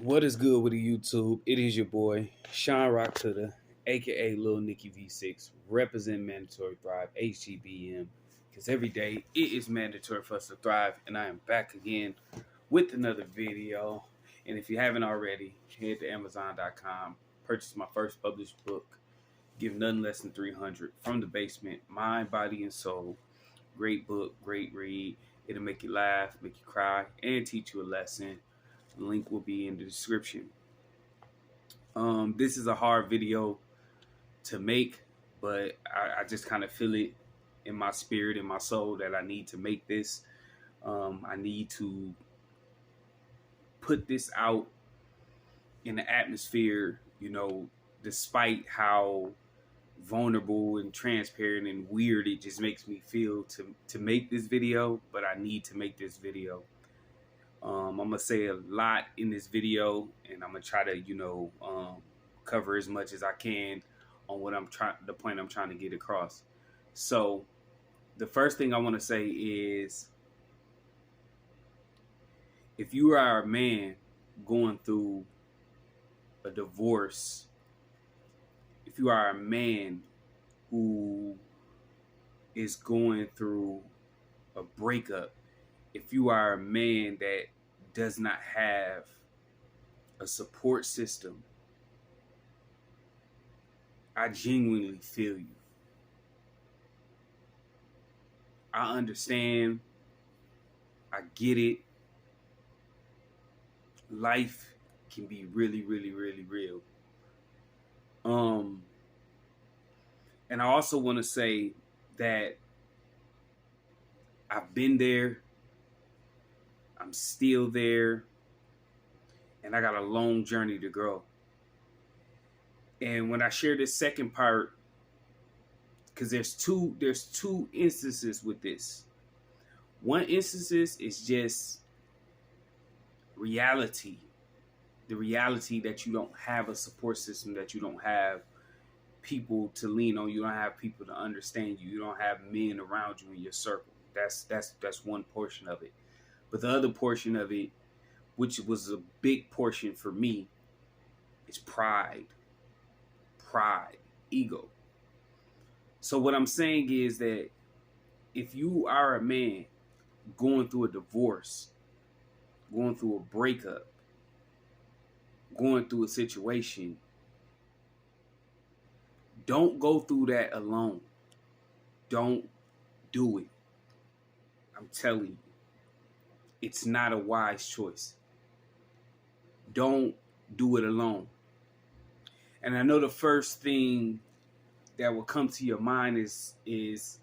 What is good with the YouTube? It is your boy, Sean Rock Cutter, aka Lil Nicky V6, represent Mandatory Thrive HGBM. Because every day it is mandatory for us to thrive, and I am back again with another video. And if you haven't already, head to Amazon.com, purchase my first published book, Give Nothing Less Than 300 from the Basement, Mind, Body, and Soul. Great book, great read. It'll make you laugh, make you cry, and teach you a lesson. The link will be in the description. This is a hard video to make, but I just kind of feel it in my spirit and my soul that I need to make this. I need to put this out in the atmosphere, despite how vulnerable and transparent and weird it just makes me feel to make this video, but I need to make this video. I'm gonna say a lot in this video, and I'm gonna try to, cover as much as I can on what the point I'm trying to get across. So, the first thing I want to say is, if you are a man going through a divorce, if you are a man who is going through a breakup, if you are a man that does not have a support system, I genuinely feel you. I understand. I get it. Life can be really, really, really real. And I also want to say that I've been there. I'm still there, and I got a long journey to grow. And when I share this second part, because there's two instances with this. One instance is just reality, the reality that you don't have a support system, that you don't have people to lean on, you don't have people to understand you, you don't have men around you in your circle. That's one portion of it. But the other portion of it, which was a big portion for me, is pride, ego. So what I'm saying is that if you are a man going through a divorce, going through a breakup, going through a situation, don't go through that alone. Don't do it. I'm telling you. It's not a wise choice. Don't do it alone. And I know the first thing that will come to your mind is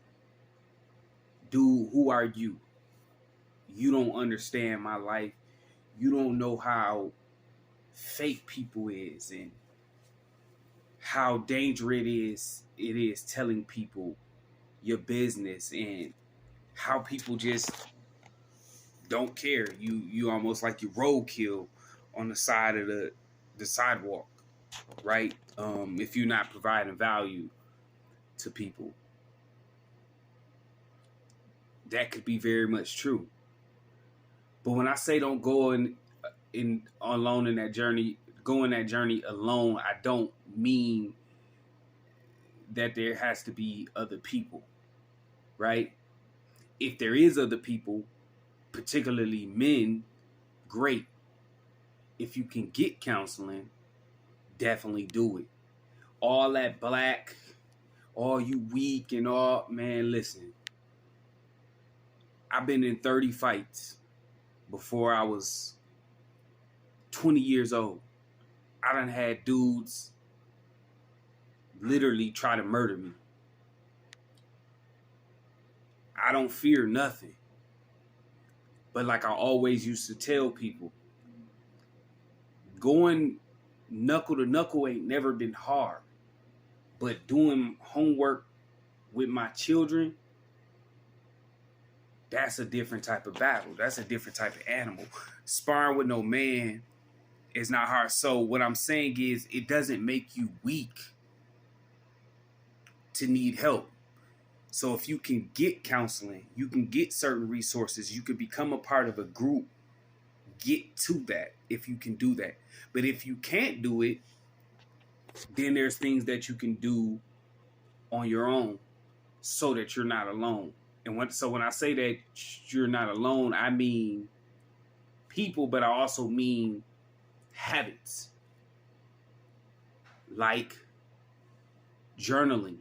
dude, who are you? You don't understand my life. You don't know how fake people is and how dangerous it is telling people your business and how people just don't care. You almost like you roadkill on the side of the sidewalk, right? If you're not providing value to people. That could be very much true. But when I say don't go alone in that journey, go in that journey alone, I don't mean that there has to be other people, right? If there is other people, particularly men, great. If you can get counseling, definitely do it. All that black, all you weak and all, man, listen. I've been in 30 fights before I was 20 years old. I done had dudes literally try to murder me. I don't fear nothing. But like I always used to tell people, going knuckle to knuckle ain't never been hard. But doing homework with my children, that's a different type of battle. That's a different type of animal. Sparring with no man is not hard. So what I'm saying is it doesn't make you weak to need help. So if you can get counseling, you can get certain resources, you can become a part of a group, get to that if you can do that. But if you can't do it, then there's things that you can do on your own so that you're not alone. And when I say that you're not alone, I mean people, but I also mean habits. Like journaling,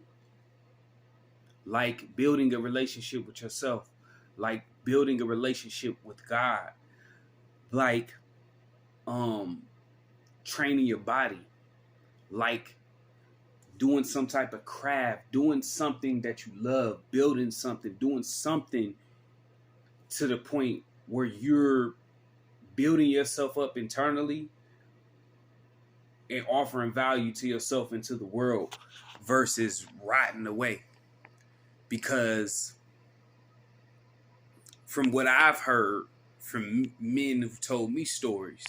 like building a relationship with yourself, like building a relationship with God, like training your body, like doing some type of craft, doing something that you love, building something, doing something to the point where you're building yourself up internally and offering value to yourself and to the world versus rotting away. Because from what I've heard from men who've told me stories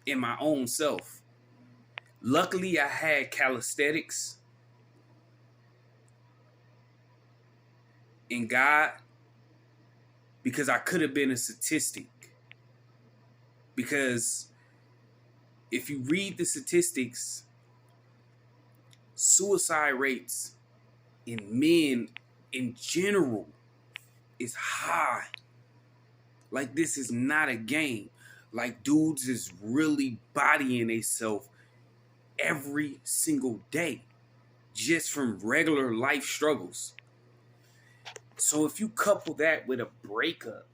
in my own self, luckily I had calisthenics in God, because I could have been a statistic. Because if you read the statistics, suicide rates in men in general is high. Like, this is not a game. Like, dudes is really bodying themselves every single day just from regular life struggles. So if you couple that with a breakup,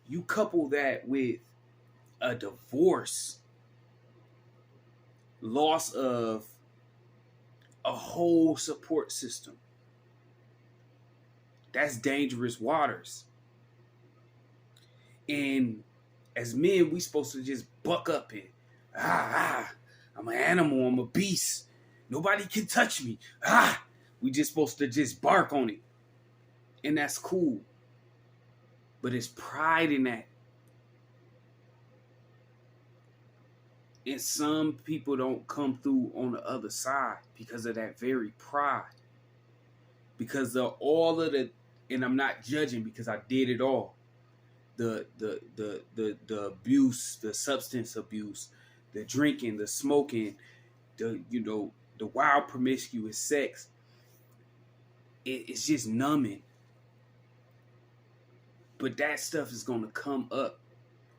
you couple that with a divorce, loss of a whole support system, that's dangerous waters. And as men, we supposed to just buck up and, I'm an animal, I'm a beast. Nobody can touch me. We just supposed to just bark on it. And that's cool. But it's pride in that. And some people don't come through on the other side because of that very pride. Because of all of the, and I'm not judging because I did it all. The abuse, the substance abuse, the drinking, the smoking, the wild promiscuous sex. It's just numbing. But that stuff is going to come up.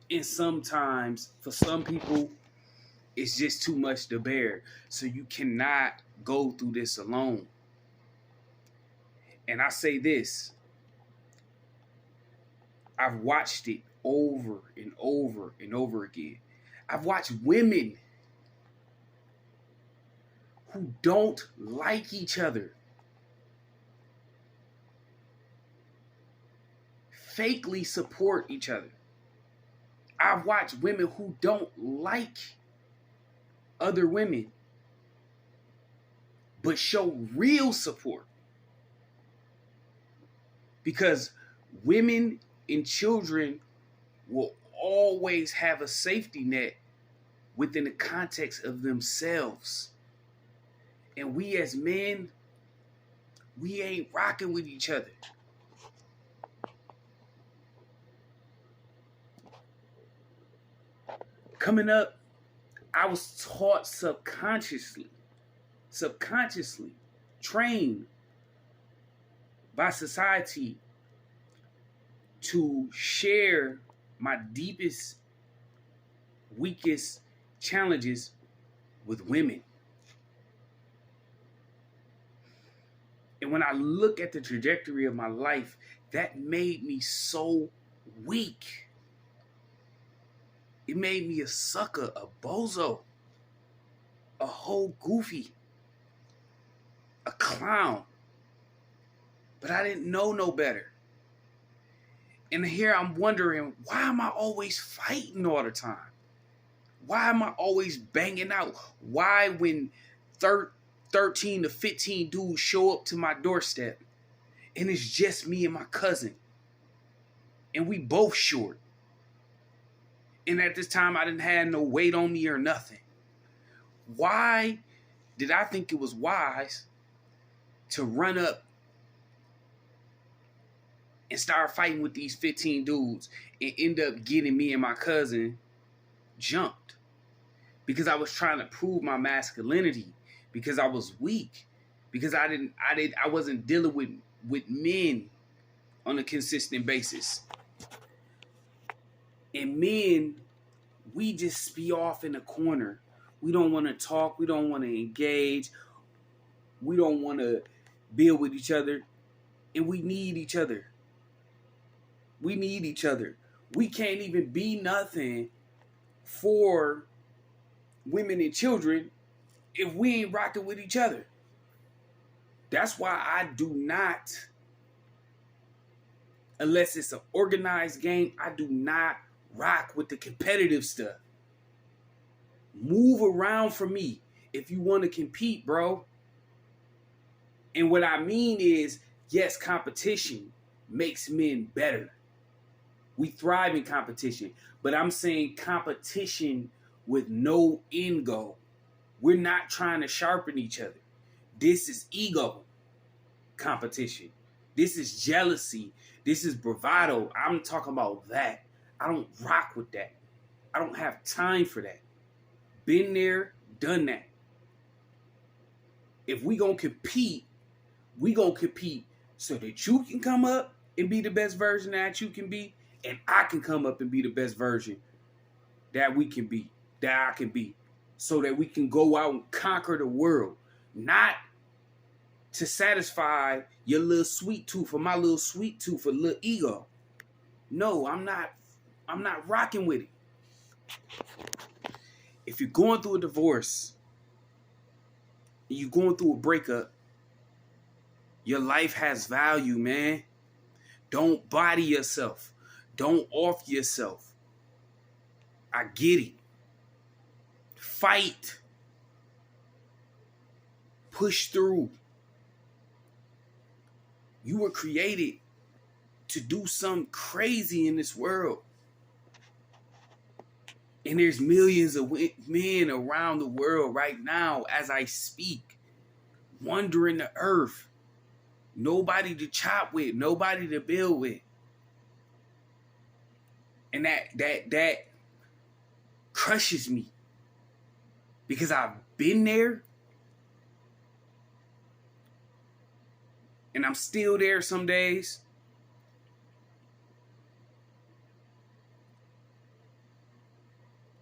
And sometimes, for some people, it's just too much to bear. So you cannot go through this alone. And I say this. I've watched it over and over and over again. I've watched women who don't like each other fakely support each other. I've watched women who don't like other women but show real support. Because women and children will always have a safety net within the context of themselves. And we as men, we ain't rocking with each other. Coming up, I was taught subconsciously, trained by society to share my deepest, weakest challenges with women. And when I look at the trajectory of my life, that made me so weak. It made me a sucker, a bozo, a whole goofy, a clown. But I didn't know no better. And here I'm wondering, why am I always fighting all the time? Why am I always banging out? Why when 13 to 15 dudes show up to my doorstep and it's just me and my cousin and we both short? And at this time, I didn't have no weight on me or nothing. Why did I think it was wise to run up and start fighting with these 15 dudes and end up getting me and my cousin jumped because I was trying to prove my masculinity, because I was weak, because I wasn't dealing with men on a consistent basis. And men, we just be off in the corner. We don't want to talk. We don't want to engage. We don't want to build with each other. And we need each other. We need each other. We can't even be nothing for women and children if we ain't rocking with each other. That's why I do not, unless it's an organized game, I do not rock with the competitive stuff. Move around for me if you want to compete, bro. And what I mean is, yes, competition makes men better. We thrive in competition. But I'm saying competition with no end goal. We're not trying to sharpen each other. This is ego competition. This is jealousy. This is bravado. I'm talking about that. I don't rock with that. I don't have time for that. Been there, done that. If we gonna compete, we gonna compete so that you can come up and be the best version that you can be, and I can come up and be the best version that we can be, that I can be, so that we can go out and conquer the world. Not to satisfy your little sweet tooth or my little sweet tooth or little ego. No, I'm not rocking with it. If you're going through a divorce, you're going through a breakup, your life has value, man. Don't body yourself. Don't off yourself. I get it. Fight. Push through. You were created to do something crazy in this world. And there's millions of men around the world right now as I speak, wandering the earth. Nobody to chop with, nobody to build with. And that crushes me. Because I've been there. And I'm still there some days.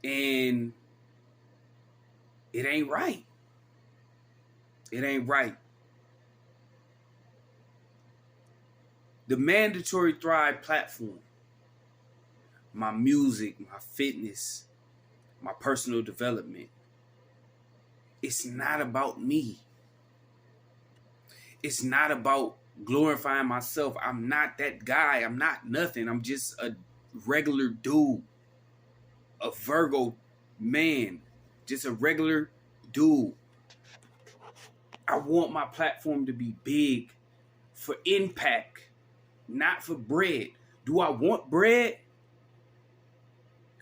And it ain't right. It ain't right. The MandatoryThrive platform, my music, my fitness, my personal development, it's not about me. It's not about glorifying myself. I'm not that guy. I'm not nothing. I'm just a regular dude. A Virgo man. Just a regular dude. I want my platform to be big for impact, not for bread. Do I want bread?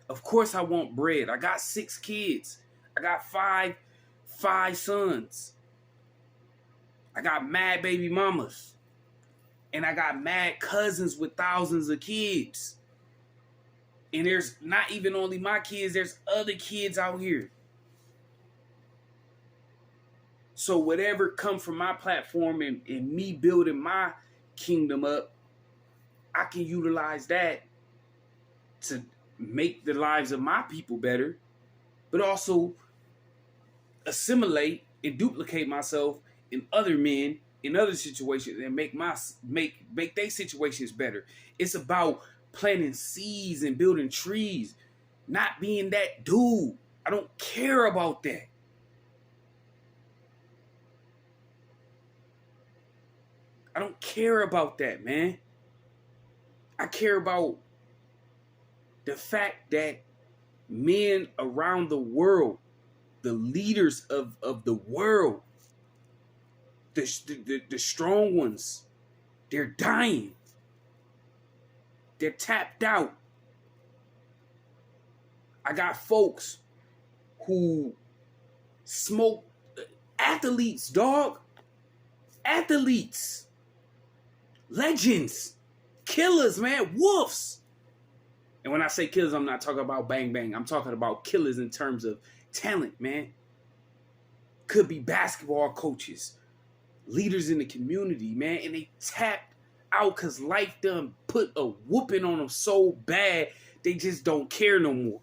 Of course I want bread. I got 6 kids. I got five sons. I got mad baby mamas. And I got mad cousins with thousands of kids. And there's not even only my kids, there's other kids out here. So whatever comes from my platform and me building my kingdom up, I can utilize that to make the lives of my people better, but also assimilate and duplicate myself in other men in other situations and make their situations better. It's about planting seeds and building trees, not being that dude. I don't care about that. I don't care about that, man. I care about the fact that men around the world, the leaders of the world, the strong ones, they're dying. They're tapped out. I got folks who smoke, athletes, dog. Athletes. Legends. Killers, man. Wolves. And when I say killers, I'm not talking about bang bang. I'm talking about killers in terms of talent, man. Could be basketball coaches, leaders in the community, man, and they tapped out because life done put a whooping on them so bad they just don't care no more.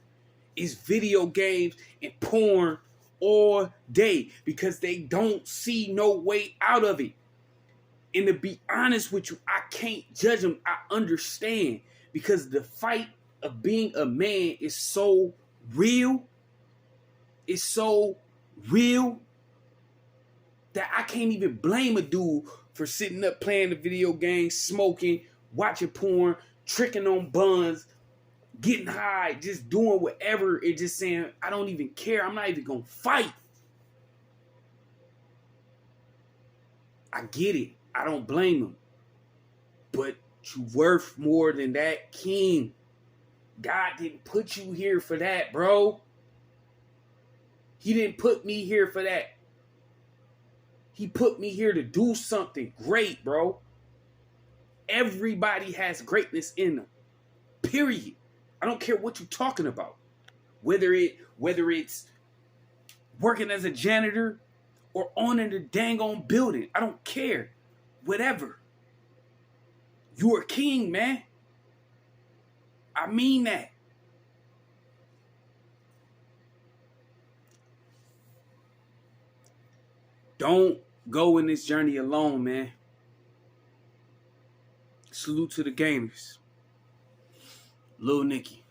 It's video games and porn all day because they don't see no way out of it. And to be honest with you, I can't judge them. I understand because the fight of being a man is so real. It's so real that I can't even blame a dude for sitting up playing the video games, smoking, watching porn, tricking on buns, getting high, just doing whatever, and just saying, I don't even care. I'm not even going to fight. I get it. I don't blame him. But you worth more than that, king. God didn't put you here for that, bro. He didn't put me here for that. He put me here to do something great, bro. Everybody has greatness in them. Period. I don't care what you're talking about. Whether it's working as a janitor or owning the dang on building. I don't care. Whatever. You're a king, man. I mean that. Don't go in this journey alone, man. Salute to the gamers. Lil Nicky.